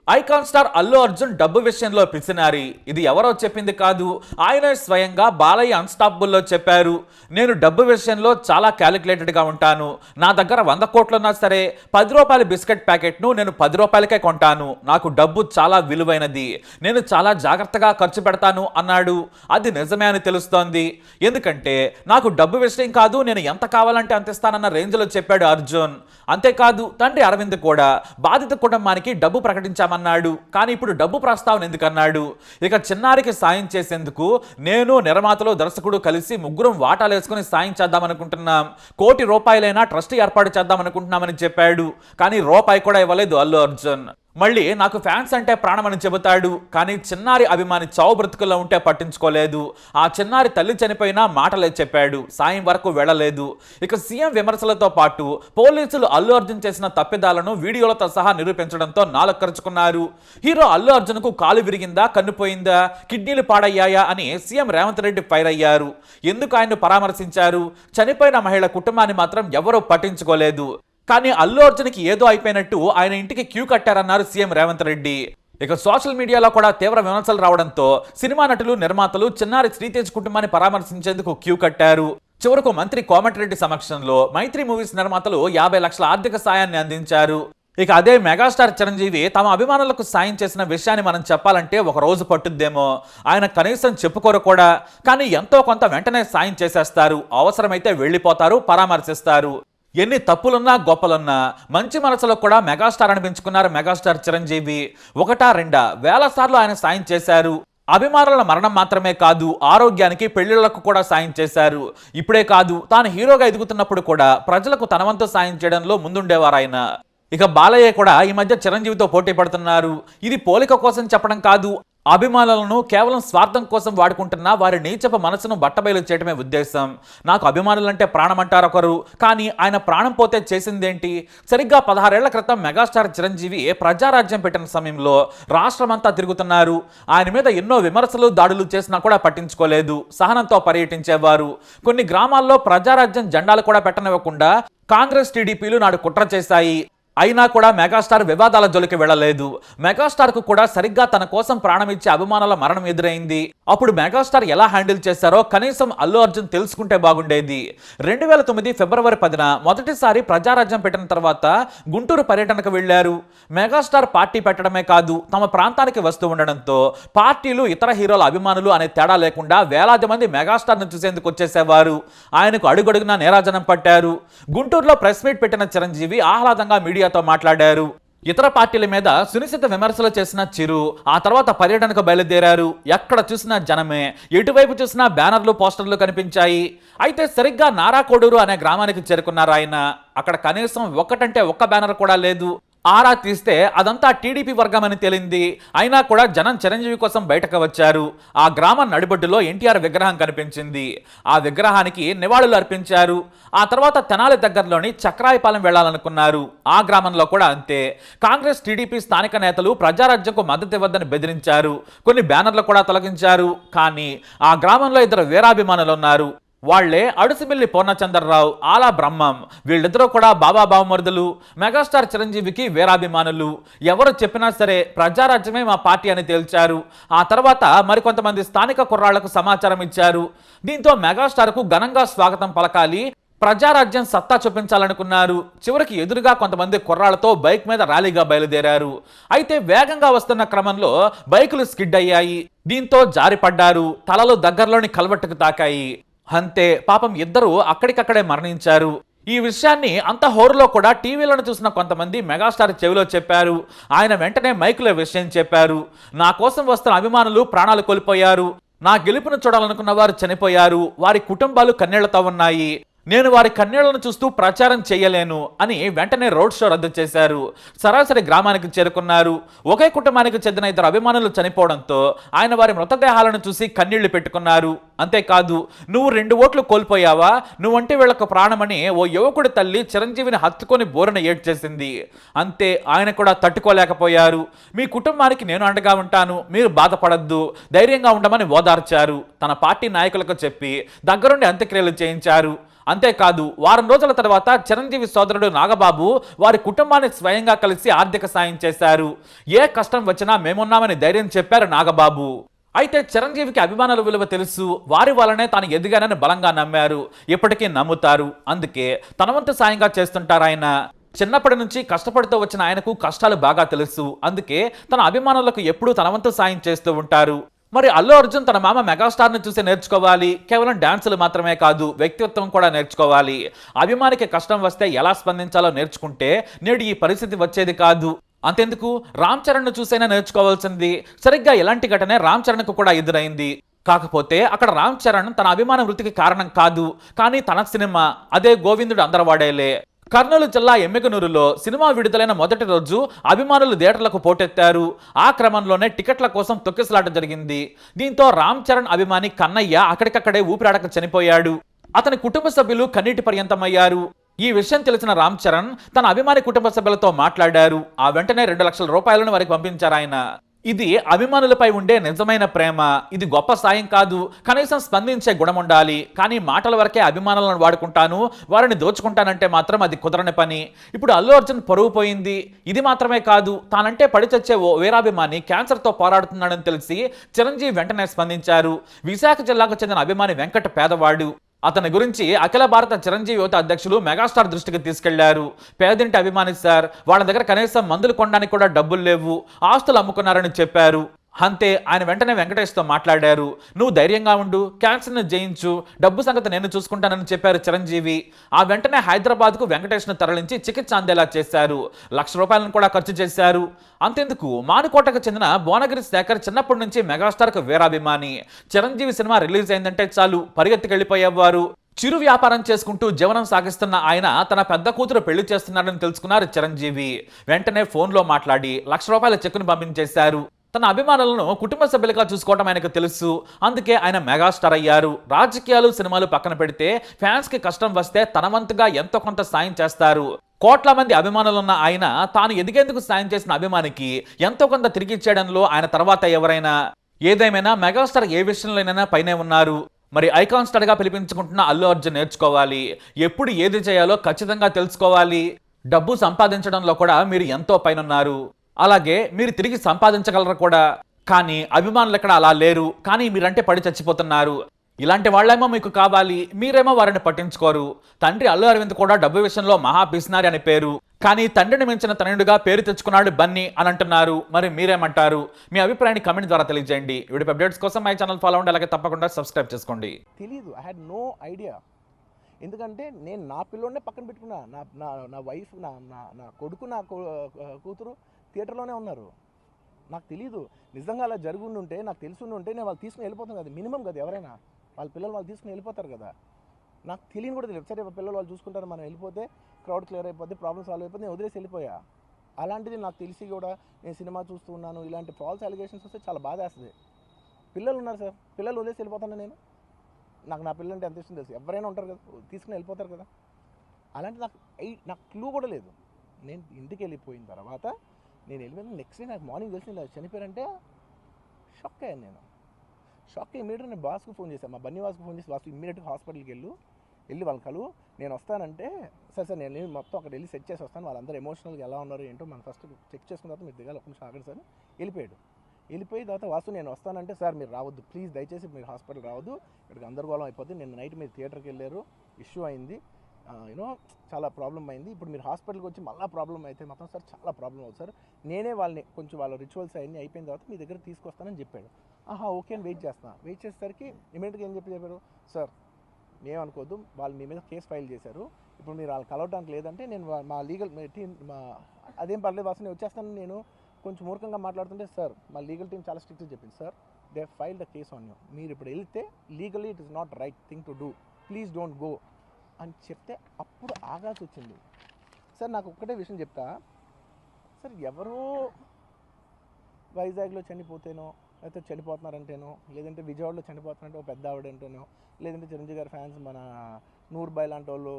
Icon star Allu Arjun డబ్బు విషయంలో పిసినారి. ఇది ఎవరో చెప్పింది కాదు, ఆయనే స్వయంగా బాలయ్య అన్స్టాపబుల్లో చెప్పారు. నేను డబ్బు విషయంలో చాలా క్యాలిక్యులేటెడ్గా ఉంటాను. నా దగ్గర 100 కోట్లున్నా సరే 10 రూపాయల బిస్కెట్ ప్యాకెట్ను నేను 10 రూపాయలకే కొంటాను. నాకు డబ్బు చాలా విలువైనది, నేను చాలా జాగ్రత్తగా ఖర్చు పెడతాను అన్నాడు. అది నిజమే అని తెలుస్తోంది. ఎందుకంటే నాకు డబ్బు విషయం కాదు, నేను ఎంత కావాలంటే అంత ఇస్తానన్న రేంజ్లో చెప్పాడు అర్జున్. అంతేకాదు తండ్రి అరవింద్ కూడా బాధిత కుటుంబానికి డబ్బు ప్రకటించామన్నాడు. కానీ ఇప్పుడు డబ్బు ప్రస్తావన ఎందుకన్నాడు? ఇక చిన్నారికి సాయం చేసేందుకు నేను నిర్మాతలు దర్శకుడు కలిసి ముగ్గురం వాటాలు వేసుకుని సాయం చేద్దామనుకుంటున్నాం. 1 కోటి రూపాయలైనా ట్రస్ట్ ఏర్పాటు చేద్దామనుకుంటున్నామని చెప్పాడు. కానీ రూపాయి కూడా ఇవ్వలేదు అల్లు అర్జున్. మళ్ళీ నాకు ఫ్యాన్స్ అంటే ప్రాణమని చెబుతాడు. కానీ చిన్నారి అభిమాని చావు బ్రతుకుల్లో ఉంటే పట్టించుకోలేదు. ఆ చిన్నారి తల్లి చనిపోయినా మాటలే చెప్పాడు, సాయం వరకు వెళ్ళలేదు. ఇక సీఎం విమర్శలతో పాటు పోలీసులు అల్లు అర్జున్ చేసిన తప్పిదాలను వీడియోలతో సహా నిరూపించడంతో నాలుగు ఖర్చుకున్నారు. హీరో అల్లు అర్జున్కు కాలు విరిగిందా, కన్నుపోయిందా, కిడ్నీలు పాడయ్యాయా అని సీఎం రేవంత్ రెడ్డి ఫైర్ అయ్యారు. ఎందుకు ఆయన్ను పరామర్శించారు? చనిపోయిన మహిళ కుటుంబాన్ని మాత్రం ఎవరూ పట్టించుకోలేదు. కానీ అల్లు అర్జున్కి ఏదో అయిపోయినట్టు ఆయన ఇంటికి క్యూ కట్టారన్నారు సీఎం రేవంత్ రెడ్డి. ఇక సోషల్ మీడియాలో కూడా తీవ్ర విమర్శలు రావడంతో సినిమా నటులు, నిర్మాతలు చిన్నారి శ్రీతేజ్ కుటుంబాన్ని పరామర్శించేందుకు క్యూ కట్టారు. చివరకు మంత్రి కోమటిరెడ్డి సమక్షంలో మైత్రి మూవీస్ నిర్మాతలు 50 లక్షల ఆర్థిక సాయాన్ని అందించారు. ఇక అదే మెగాస్టార్ చిరంజీవి తమ అభిమానులకు సాయం చేసిన విషయాన్ని మనం చెప్పాలంటే ఒక రోజు పట్టుద్దేమో. ఆయన కనీసం చెప్పుకోరు కూడా. కానీ ఎంతో కొంత వెంటనే సాయం చేసేస్తారు. అవసరమైతే వెళ్ళిపోతారు, పరామర్శిస్తారు. ఎన్ని తప్పులున్నా గొప్పలున్నా మంచి మనసులో కూడా మెగాస్టార్ అనిపించుకున్నారు మెగాస్టార్ చిరంజీవి. 1-2 వేల సార్లు ఆయన సాయం చేశారు. అభిమానుల మరణం మాత్రమే కాదు, ఆరోగ్యానికి, పెళ్లిళ్లకు కూడా సాయం చేశారు. ఇప్పుడే కాదు, తాను హీరోగా ఎదుగుతున్నప్పుడు కూడా ప్రజలకు తన వంతు సాయం చేయడంలో ముందుండేవారు ఆయన. ఇక బాలయ్య కూడా ఈ మధ్య చిరంజీవితో పోటీ పడుతున్నారు. ఇది పోలిక కోసం చెప్పడం కాదు, అభిమానులను కేవలం స్వార్థం కోసం వాడుకుంటున్న వారి నీచపు మనసును బట్టబయలు చేయడమే ఉద్దేశం. నాకు అభిమానులంటే ప్రాణం అంటారు ఒకరు, కానీ ఆయన ప్రాణం పోతే చేసిందేంటి? సరిగ్గా 16 ఏళ్ల క్రితం మెగాస్టార్ చిరంజీవి ప్రజారాజ్యం పెట్టిన సమయంలో రాష్ట్రమంతా తిరుగుతున్నారు. ఆయన మీద ఎన్నో విమర్శలు, దాడులు చేసినా కూడా పట్టించుకోలేదు. సహనంతో పర్యటించేవారు. కొన్ని గ్రామాల్లో ప్రజారాజ్యం జెండాలు కూడా పెట్టనివ్వకుండా కాంగ్రెస్, టీడీపీలు నాడు కుట్ర చేశాయి. అయినా కూడా మెగాస్టార్ వివాదాల జోలికి వెళ్ళలేదు. మెగాస్టార్కు కూడా సరిగ్గా తన కోసం ప్రాణమిచ్చే అభిమానుల మరణం ఎదురైంది. అప్పుడు మెగాస్టార్ ఎలా హ్యాండిల్ చేశారో కనీసం అల్లు అర్జున్ తెలుసుకుంటే బాగుండేది. 2009 ఫిబ్రవరి 10న మొదటిసారి ప్రజారాజ్యం పెట్టిన తర్వాత గుంటూరు పర్యటనకు వెళ్లారు. మెగాస్టార్ పార్టీ పెట్టడమే కాదు, తమ ప్రాంతానికి వస్తూ ఉండడంతో పార్టీలు, ఇతర హీరోల అభిమానులు అనే తేడా లేకుండా వేలాది మంది మెగాస్టార్ను చూసేందుకు వచ్చేసేవారు. ఆయనకు అడుగడుగునా నీరాజనం పట్టారు. గుంటూరులో ప్రెస్ మీట్ పెట్టిన చిరంజీవి ఆహ్లాదంగా మీడియాతో మాట్లాడారు. ఇతర పార్టీల మీద సునిశ్చిత విమర్శలు చేసిన చిరు ఆ తర్వాత పర్యటనకు బయలుదేరారు. ఎక్కడ చూసినా జనమే, ఎటువైపు చూసినా బ్యానర్లు, పోస్టర్లు కనిపించాయి. అయితే సరిగ్గా నారాకోడూరు అనే గ్రామానికి చేరుకున్నారు ఆయన. అక్కడ కనీసం ఒక్కటంటే ఒక్క బ్యానర్ కూడా లేదు. ఆరా తీస్తే అదంతా టీడీపీ వర్గం అని తేలింది. అయినా కూడా జనం చిరంజీవి కోసం బయటకు వచ్చారు. ఆ గ్రామం నడిబొడ్డులో ఎన్టీఆర్ విగ్రహం కనిపించింది. ఆ విగ్రహానికి నివాళులు అర్పించారు. ఆ తర్వాత తెనాలి దగ్గరలోని చక్రాయపాలెం వెళ్లాలనుకున్నారు. ఆ గ్రామంలో కూడా అంతే. కాంగ్రెస్, టీడీపీ స్థానిక నేతలు ప్రజారాజ్యంకు మద్దతు ఇవ్వద్దని బెదిరించారు. కొన్ని బ్యానర్లు కూడా తొలగించారు. కానీ ఆ గ్రామంలో 2 వీరాభిమానులు ఉన్నారు. వాళ్లే అడుసుమిల్లి పూర్ణచంద్రరావు, ఆలా బ్రహ్మం. వీళ్ళిద్దరూ కూడా బాబా బావమరుదులు. మెగాస్టార్ చిరంజీవికి వీరాభిమానులు. ఎవరు చెప్పినా సరే ప్రజారాజ్యమే మా పార్టీ అని తేల్చారు. ఆ తర్వాత మరికొంతమంది స్థానిక కుర్రాళ్లకు సమాచారం ఇచ్చారు. దీంతో మెగాస్టార్కు ఘనంగా స్వాగతం పలకాలి, ప్రజారాజ్యం సత్తా చూపించాలనుకున్నారు. చివరికి ఎదురుగా కొంతమంది కుర్రాళ్లతో బైక్ మీద ర్యాలీగా బయలుదేరారు. అయితే వేగంగా వస్తున్న క్రమంలో బైకులు స్కిడ్ అయ్యాయి. దీంతో జారిపడ్డారు. తలలు దగ్గరలోని కల్వట్టుకు తాకాయి. అంతే, పాపం ఇద్దరు అక్కడికక్కడే మరణించారు. ఈ విషయాన్ని అంత హోరులో కూడా టీవీలను చూసిన కొంతమంది మెగాస్టార్ చెవిలో చెప్పారు. ఆయన వెంటనే మైకులో విషయం చెప్పారు. నా కోసం వస్తున్న అభిమానులు ప్రాణాలు కోల్పోయారు. నా గెలుపును చూడాలనుకున్న వారు చనిపోయారు. వారి కుటుంబాలు కన్నీళ్లతో ఉన్నాయి. నేను వారి కన్నీళ్లను చూస్తూ ప్రచారం చేయలేను అని వెంటనే రోడ్ షో రద్దు చేశారు. సరాసరి గ్రామానికి చేరుకున్నారు. ఒకే కుటుంబానికి చెందిన 2 అభిమానులు చనిపోవడంతో ఆయన వారి మృతదేహాలను చూసి కన్నీళ్లు పెట్టుకున్నారు. అంతేకాదు, నువ్వు 2 ఓట్లు కోల్పోయావా, నువ్వంటే వీళ్లకు ప్రాణమని ఓ యువకుడి తల్లి చిరంజీవిని హత్తుకొని బోరున ఏడ్చేసింది. అంతే, ఆయన కూడా తట్టుకోలేకపోయారు. మీ కుటుంబానికి నేను అండగా ఉంటాను, మీరు బాధపడద్దు, ధైర్యంగా ఉండమని ఓదార్చారు. తన పార్టీ నాయకులకు చెప్పి దగ్గరుండి అంత్యక్రియలు చేయించారు. అంతేకాదు వారం రోజుల తర్వాత చిరంజీవి సోదరుడు నాగబాబు వారి కుటుంబాన్ని స్వయంగా కలిసి ఆర్థిక సాయం చేశారు. ఏ కష్టం వచ్చినా మేమున్నామని ధైర్యం చెప్పారు నాగబాబు. అయితే చిరంజీవికి అభిమానుల విలువ తెలుసు, వారి వల్లనే తాను ఎదిగానని బలంగా నమ్మారు, ఇప్పటికీ నమ్ముతారు. అందుకే తన వంతు సాయంగా చేస్తుంటారు ఆయన. చిన్నప్పటి నుంచి కష్టపడుతూ వచ్చిన ఆయనకు కష్టాలు బాగా తెలుసు. అందుకే తన అభిమానులకు ఎప్పుడూ తన వంతు సాయం చేస్తూ ఉంటారు. మరి అల్లు అర్జున్ తన మామ మెగాస్టార్ని చూసి నేర్చుకోవాలి. కేవలం డాన్సులు మాత్రమే కాదు, వ్యక్తిత్వం కూడా నేర్చుకోవాలి. అభిమానికి కష్టం వస్తే ఎలా స్పందించాలో నేర్చుకుంటే నేడు ఈ పరిస్థితి వచ్చేది కాదు. అంతెందుకు, రామ్ చరణ్ను చూసైనా నేర్చుకోవాల్సింది. సరిగ్గా ఇలాంటి ఘటనే రామ్ చరణ్కు కూడా ఎదురైంది. కాకపోతే అక్కడ రామ్ చరణ్ తన అభిమాన వృత్తికి కారణం కాదు, కానీ తన సినిమా అదే గోవిందుడు అందరవాడేలే. కర్నూలు జిల్లా ఎమ్మికనూరులో సినిమా విడుదలైన మొదటి రోజు అభిమానులు థియేటర్లకు పోటెత్తారు. ఆ క్రమంలోనే టికెట్ల కోసం తొక్కిసలాట జరిగింది. దీంతో రామ్ చరణ్ అభిమాని కన్నయ్య అక్కడికక్కడే ఊపిరాడక చనిపోయాడు. అతని కుటుంబ సభ్యులు కన్నీటి పర్యంతమయ్యారు. ఈ విషయం తెలిసిన రామ్ చరణ్ తన అభిమాని కుటుంబ సభ్యులతో మాట్లాడారు. ఆ వెంటనే 2 లక్షల రూపాయలను వారికి పంపించారు ఆయన. ఇది అభిమానులపై ఉండే నిజమైన ప్రేమ. ఇది గొప్ప సాయం కాదు, కనీసం స్పందించే గుణం ఉండాలి. కానీ మాటల వరకే అభిమానులను వాడుకుంటాను, వారిని దోచుకుంటానంటే మాత్రం అది కుదరని పని. ఇప్పుడు అల్లు అర్జున్ పరువు పోయింది. ఇది మాత్రమే కాదు, తానంటే పడి చచ్చే ఓ వీరాభిమాని క్యాన్సర్తో పోరాడుతున్నాడని తెలిసి చిరంజీవి వెంటనే స్పందించారు. విశాఖ జిల్లాకు చెందిన అభిమాని వెంకట పేదవాడు. అతని గురించి అఖిల భారత చిరంజీవి యువత అధ్యక్షులు మెగాస్టార్ దృష్టికి తీసుకెళ్లారు. పేదింటి అభిమాని సార్, వాళ్ళ దగ్గర కనీసం మందులు కొనడానికి కూడా డబ్బులు లేవు, ఆస్తులు అమ్ముకున్నారని చెప్పారు. అంతే, ఆయన వెంటనే వెంకటేష్తో మాట్లాడారు. నువ్వు ధైర్యంగా ఉండు, క్యాన్సర్ను జయించు, డబ్బు సంగతి నేను చూసుకుంటానని చెప్పారు చిరంజీవి. ఆ వెంటనే హైదరాబాద్కు వెంకటేష్ను తరలించి చికిత్స అందేలా చేశారు. 1 లక్ష రూపాయలను కూడా ఖర్చు చేశారు. అంతెందుకు, మానుకోటకు చెందిన భువనగిరి శేఖర్ చిన్నప్పటి నుంచి మెగాస్టార్కు వీరాభిమాని. చిరంజీవి సినిమా రిలీజ్ అయిందంటే చాలు పరిగెత్తికెళ్లిపోయేవారు. చిరు వ్యాపారం చేసుకుంటూ జీవనం సాగిస్తున్న ఆయన తన పెద్ద కూతురు పెళ్లి చేస్తున్నారని తెలుసుకున్నారు చిరంజీవి. వెంటనే ఫోన్లో మాట్లాడి 1 లక్ష రూపాయల చెక్కును పంపించేశారు. తన అభిమానులను కుటుంబ సభ్యులుగా చూసుకోవడం ఆయనకు తెలుసు. అందుకే ఆయన మెగాస్టార్ అయ్యారు. రాజకీయాలు సినిమాలు పక్కన పెడితే ఫ్యాన్స్ కి కష్టం వస్తే తన వంతుగా ఎంతో కొంత సాయం చేస్తారు. కోట్ల మంది అభిమానులున్న ఆయన తాను ఎదిగేందుకు సాయం చేసిన అభిమానికి ఎంతో కొంత తిరిగి ఇచ్చేయడంలో ఆయన తర్వాత ఎవరైనా. ఏదేమైనా మెగాస్టార్ ఏ విషయంలోనైనా పైనే ఉన్నారు. మరి ఐకాన్ స్టార్ గా పిలిపించుకుంటున్న అల్లు అర్జున్ నేర్చుకోవాలి. ఎప్పుడు ఏది చేయాలో ఖచ్చితంగా తెలుసుకోవాలి. డబ్బు సంపాదించడంలో కూడా మీరు ఎంతో పైనున్నారు. అలాగే మీరు తిరిగి సంపాదించగలరు కూడా. కానీ అభిమానులు ఎక్కడ అలా లేరు. కానీ మీరంటే పడి చచ్చిపోతున్నారు. ఇలాంటి వాళ్ళేమో మీకు కావాలి, మీరేమో వారిని పట్టించుకోరు. తండ్రి అల్లు అరవింద్ కూడా డబ్బు విషయంలో మహా పిసినారి అని పేరు. కానీ తండ్రిని మించిన తనయుడిగా పేరు తెచ్చుకున్నాడు బన్నీ అని అంటున్నారు. మరి మీరేమంటారు? మీ అభిప్రాయాన్ని కమెంట్ ద్వారా తెలియజేయండి. వీడియో అప్డేట్స్ కోసం మై ఛానల్ ఫాలో అవ్వండి, అలాగే తప్పకుండా సబ్స్క్రైబ్ చేసుకోండి. తెలీదు, ఐ హ్యాడ్ నో ఐడియా. ఎందుకంటే నేను నా పిల్లోనే పక్కన పెట్టుకున్నా. నా నా నా వైఫ్, నా నా నా కొడుకు, నా కూతురు థియేటర్లోనే ఉన్నారు. నాకు తెలీదు. నిజంగా అలా జరుగుండుంటే, నాకు తెలుసుండుంటే నేను వాళ్ళు తీసుకుని వెళ్ళిపోతాను కదా. మినిమం కదా, ఎవరైనా వాళ్ళ పిల్లలు వాళ్ళు తీసుకుని వెళ్ళిపోతారు కదా. నాకు తెలియని కూడా తెలియదు. సరే పిల్లలు వాళ్ళు చూసుకుంటారు, మనం వెళ్ళిపోతే క్రౌడ్ క్లియర్ అయిపోతే, ప్రాబ్లమ్ సాల్వ్ అయిపోతే నేను వదిలేసి వెళ్ళిపోయా. అలాంటిది నాకు తెలిసి కూడా నేను సినిమా చూస్తూ ఉన్నాను, ఇలాంటి ఫాల్స్ అలిగేషన్స్ వస్తే చాలా బాధ వేస్తుంది. పిల్లలు ఉన్నారు సార్, పిల్లలు వదిలేసి వెళ్ళిపోతాను నేను. నాకు నా పిల్లలు అంటే ఎంత ఇష్టం తెలుసు. ఎవరైనా ఉంటారు కదా, తీసుకుని వెళ్ళిపోతారు కదా. అలాంటి నాకు క్లూ కూడా లేదు. నేను ఇంటికి వెళ్ళిపోయిన తర్వాత నేను వెళ్ళిపోయిన నెక్స్ట్ డే నాకు మార్నింగ్ తెలిసి ఇలా చనిపోయారంటే షాక్ అయ్యాను నేను. షాక్ అయ్యి ఇమీడియట్గా నేను బాస్కు ఫోన్ చేశాను, మా బన్నీ వాస్కు ఫోన్ చేసి, బాస్కు ఇమీడియట్గా హాస్పిటల్కి వెళ్ళి వాళ్ళ కలువు, నేను వస్తానంటే సార్ నేను మొత్తం అక్కడ వెళ్ళి సెట్ చేసి వస్తాను, వాళ్ళందరూ ఎమోషనల్గా ఎలా ఉన్నారు ఏంటో మనం ఫస్ట్ చెక్ చేసుకున్న తర్వాత మీరు దిగాలి, ఒక నిమిషం ఆగండి సార్. వెళ్ళిపోయి తర్వాత వాసు నేను వస్తానంటే, సార్ మీరు రావద్దు ప్లీజ్, దయచేసి మీరు హాస్పిటల్ రావద్దు, ఇక్కడికి గందరగోళం అయిపోద్ది, నిన్న నైట్ మీరు థియేటర్కి వెళ్ళారు, ఇష్యూ అయింది, చాలా ప్రాబ్లం అయింది, ఇప్పుడు మీరు హాస్పిటల్కి వచ్చి మళ్ళీ ప్రాబ్లం అయితే మాత్రం సార్ చాలా ప్రాబ్లం అవుతుంది సార్, నేనే వాళ్ళని కొంచెం వాళ్ళ రిచువల్స్ అవన్నీ అయిపోయిన తర్వాత మీ దగ్గర తీసుకొస్తానని చెప్పాడు. ఓకే అని వెయిట్ చేసేసరికి ఇమీడియట్గా ఏం చెప్పారు, సార్ ఏమనుకోవద్దు, వాళ్ళు మీ మీద కేసు ఫైల్ చేశారు, ఇప్పుడు మీరు వాళ్ళు కలవడానికి లేదంటే నేను మా లీగల్ టీం అదేం పర్లేదు వాసు నేను వచ్చేస్తాను, నేను కొంచెం మూర్ఖంగా మాట్లాడుతుంటే, సార్ మా లీగల్ టీం చాలా స్ట్రిక్ట్గా చెప్పింది, sir they file the case on you, మీరు ఇప్పుడు వెళ్తే legally it is not right thing to do, please don't go అని చెప్తే అప్పుడు ఆగాల్సి వచ్చింది. సార్ నాకు ఒక్కటే విషయం చెప్తా సార్, ఎవరో వైజాగ్లో చనిపోతేనో, లేకపోతే చనిపోతున్నారంటేనో, లేదంటే విజయవాడలో చనిపోతున్నారంటే ఒక పెద్ద ఆవిడంటేనో, లేదంటే చిరంజీవి గారి ఫ్యాన్స్ మన నూర్బాయ్ లాంటి వాళ్ళు,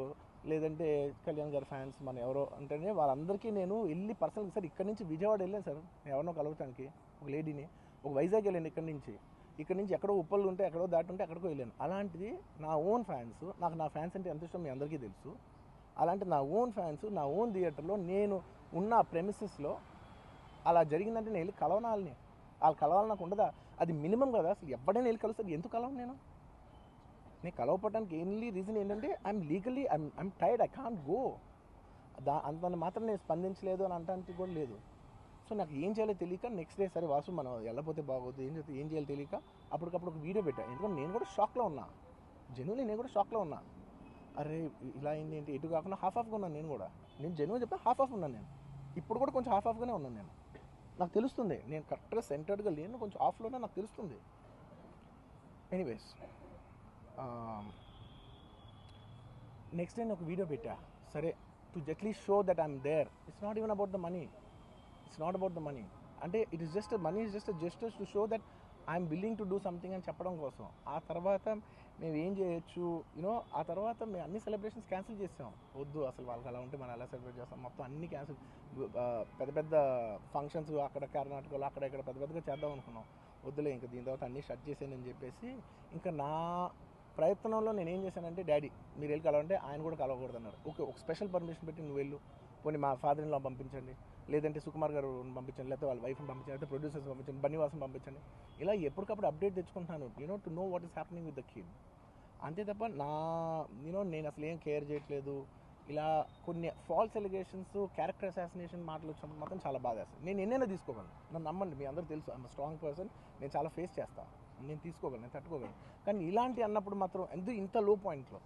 లేదంటే కళ్యాణ్ గారి ఫ్యాన్స్ మన ఎవరో అంటేనే వాళ్ళందరికీ నేను వెళ్ళి పర్సనల్గా సార్ ఇక్కడి నుంచి విజయవాడ వెళ్ళాను సార్, ఎవరినో కలవటానికి ఒక లేడీని, ఒక వైజాగ్ వెళ్ళాను ఇక్కడి నుంచి, ఇక్కడ నుంచి ఎక్కడో ఉప్పలు ఉంటే ఎక్కడో దాటి ఉంటే ఎక్కడికో వెళ్ళాను. అలాంటిది నా ఓన్ ఫ్యాన్స్, నాకు నా ఫ్యాన్స్ అంటే ఎంత ఇష్టం మీ అందరికీ తెలుసు. అలాంటి నా ఓన్ ఫ్యాన్స్ నా ఓన్ థియేటర్లో నేను ఉన్న ప్రెమిసెస్లో అలా జరిగిందంటే నేను వెళ్ళి కలవనాలని, వాళ్ళు కలవాలి నాకు ఉండదా? అది మినిమం కదా. అసలు ఎవడైనా వెళ్ళి కలుస్తుంది, ఎందుకు కలవను నేను కలవపడడానికి ఓన్లీ రీజన్ ఏంటంటే I'm legally I'm tired, I can't go. అంత మాత్రం నేను స్పందించలేదు అని అనడానికి కూడా లేదు. సో నాకు ఏం చేయాలో తెలియక నెక్స్ట్ డే సరే వాసు మనం వెళ్ళకపోతే బాగోదు, ఏం చేయాలో తెలియక అప్పటికప్పుడు ఒక వీడియో పెట్టాను. ఎందుకంటే నేను కూడా షాక్లో ఉన్నా, జెన్యున్లీ నేను కూడా షాక్లో ఉన్నా. అరే ఇలా అయింది ఏంటి, ఎటు కాకుండా హాఫ్ ఆఫ్గా ఉన్నాను నేను కూడా. నేను జెన్యున్ చెప్తే హాఫ్ ఆఫ్ ఉన్నాను నేను. ఇప్పుడు కూడా కొంచెం హాఫ్ ఆఫ్గానే ఉన్నాను నేను. నాకు తెలుస్తుంది నేను కరెక్ట్గా సెంటర్డ్గా లేను, కొంచెం ఆఫ్లోనే నాకు తెలుస్తుంది. ఎనీవేస్ నెక్స్ట్ డే ఒక వీడియో పెట్టా, సరే to at least show that I'm there. It's not even about the money, it's not about the money. అంటే it is just money is just just as to show that I'm willing to do something అని చెప్పడం కోసం. ఆ తర్వాత మేము ఏం చేయొచ్చు you know, ఆ తర్వాత మేము అన్ని సెలబ్రేషన్స్ క్యాన్సిల్ చేసాం. వద్దు అసలు వాళ్ళకి అలా ఉంటే మనం ఎలా సెలబ్రేట్ చేస్తాం, మొత్తం అన్ని క్యాన్సిల్. పెద్ద పెద్ద ఫంక్షన్స్ అక్కడ కర్ణాటకలో అక్కడ ఇక్కడ పెద్ద పెద్దగా చేద్దాం అనుకున్నాం. వద్దులే ఇంకా దీని తర్వాత అన్నీ షట్ చేసానని చెప్పేసి ఇంకా నా ప్రయత్నంలో నేను ఏం చేశానంటే, డాడీ మీరు వెళ్ళి కలవంటే ఆయన కూడా కలవకూడదు అన్నారు. ఓకే ఒక స్పెషల్ పర్మిషన్ పెట్టి నువ్వు వెళ్ళు, పోనీ మా ఫాదర్ ఇన్ లా పంపించండి, లేదంటే సుకుమార్ గారు పంపించండి, లేకపోతే వాళ్ళ వైఫ్ని పంపించండి, లేకపోతే ప్రొడ్యూసర్స్ పంపించండి, బన్నీవాసం పంపించండి. ఇలా ఎప్పటికప్పుడు అప్డేట్ తెచ్చుకుంటున్నాను to know what is happening with the kid. అంతే తప్ప నేను అసలు ఏం కేర్ చేయట్లేదు. ఇలా కొన్ని ఫాల్స్ ఎలిగేషన్స్, క్యారెక్టర్ అసాసినేషన్ మాటలు వచ్చినప్పుడు మాత్రం చాలా బాధ వేస్తుంది. నేను ఎన్నైనా తీసుకోగలను, నన్ను నమ్మండి, మీ అందరూ తెలుసు ఐఎమ్ స్ట్రాంగ్ పర్సన్. నేను చాలా ఫేస్ చేస్తాను, నేను తీసుకోగలను, నేను తట్టుకోగలను. కానీ ఇలాంటి అన్నప్పుడు మాత్రం ఇంత లో పాయింట్లో